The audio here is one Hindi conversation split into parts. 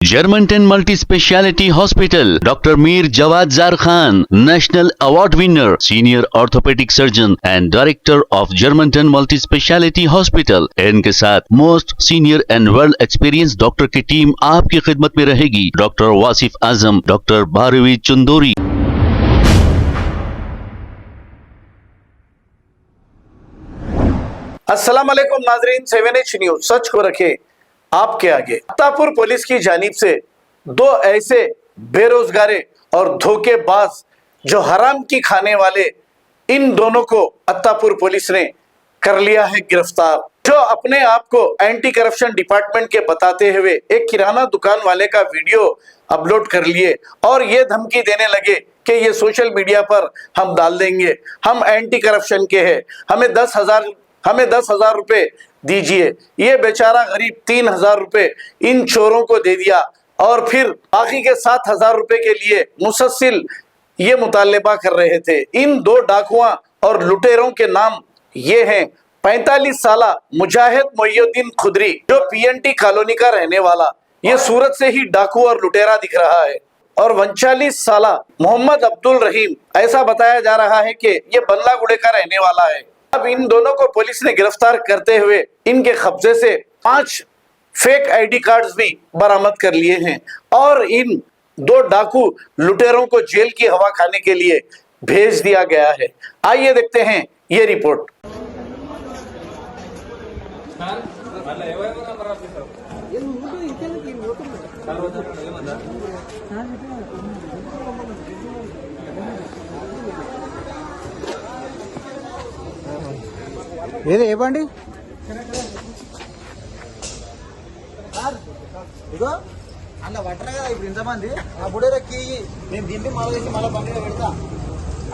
Germantown Multi-Speciality Hospital, Dr. Mir Jawad Zar Khan, National Award winner, Senior Orthopedic Surgeon and Director of Germantown Multi-Speciality Hospital। इनके साथ most senior and world experience doctor की टीम आपकी खिदमत में रहेगी। Doctor Wasif Azam, doctor Bharvi Chandori. अस्सलाम वालेकुम नाजरीन, 7H न्यूज सच को रखे आपके आगे। अत्तापुर पुलिस की जानिब से दो ऐसे बेरोजगारे और धोखेबाज जो हराम की खाने वाले, इन दोनों को अत्तापुर पुलिस ने कर लिया है गिरफ्तार। जो अपने आप को एंटी करप्शन डिपार्टमेंट के बताते हुए एक किराना दुकान वाले का वीडियो अपलोड कर लिए और ये धमकी देने लगे कि ये सोशल मीडिया पर हम डाल देंगे, हम एंटी करप्शन के हैं, हमें 10,000 रुपए दीजिए। ये बेचारा गरीब 3,000 रुपए इन चोरों को दे दिया और फिर बाकी के 7,000 रुपए के लिए मुसलसल ये मुतालबा कर रहे थे। इन दो डाकुआ और लुटेरों के नाम ये हैं 45 साला मुजाहिद मोइनुद्दीन खुदरी, जो PNT कॉलोनी का रहने वाला, ये सूरत से ही डाकू और लुटेरा दिख रहा है, और 39 साला मोहम्मद अब्दुल रहीम, ऐसा बताया जा रहा है कि ये बंगलागुड़े का रहने वाला है। अब इन दोनों को पुलिस ने गिरफ्तार करते हुए इनके कब्जे से 5 फेक ID कार्ड्स भी बरामद कर लिए हैं और इन दो डाकू लुटेरों को जेल की हवा खाने के लिए भेज दिया गया है। आइए देखते हैं ये रिपोर्ट। ఏది ఇవ్వండి ఇగో అలా పట్టరు కదా ఇప్పుడు ఇంతమంది ఆ బుడేరకి నేను దింపి మళ్ళీ చేసి మళ్ళీ బండిలో పెడతా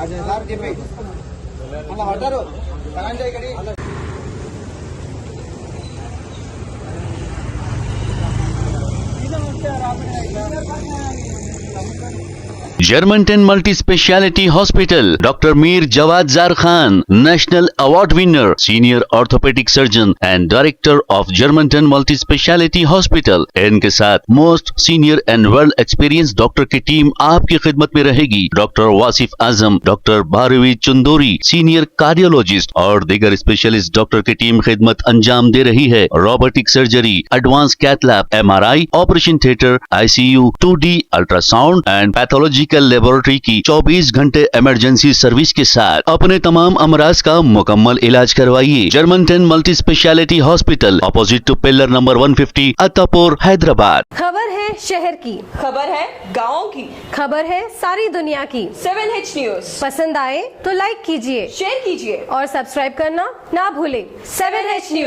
అది సార్ చెప్పి అలా పట్టారు కరెంట్ ఇక్కడి Germantown Multi-Speciality Hospital, Dr. Mir Jawad Zar Khan, National Award winner, Senior Orthopedic Surgeon and Director of Germantown Multi-Speciality Hospital। इनके साथ most senior and world experience doctor की टीम आपकी खिदमत में रहेगी। Doctor Wasif Azam, doctor Bharvi Chandori, senior cardiologist और दीगर स्पेशलिस्ट डॉक्टर की टीम खिदमत अंजाम दे रही है। Robotic surgery, advance cath lab, MRI, operation theatre, ICU, 2D ultrasound and pathology laboratory की 24 घंटे इमरजेंसी सर्विस के साथ अपने तमाम अमराज का मुकम्मल इलाज करवाइए। Germanten multi speciality hospital, opposite to pillar number 150, Attapur, Hyderabad. खबर है शहर की, खबर है गाँव की, खबर है सारी दुनिया की। 7H न्यूज पसंद आए तो लाइक कीजिए, शेयर कीजिए और सब्सक्राइब करना ना भूले। 7H news.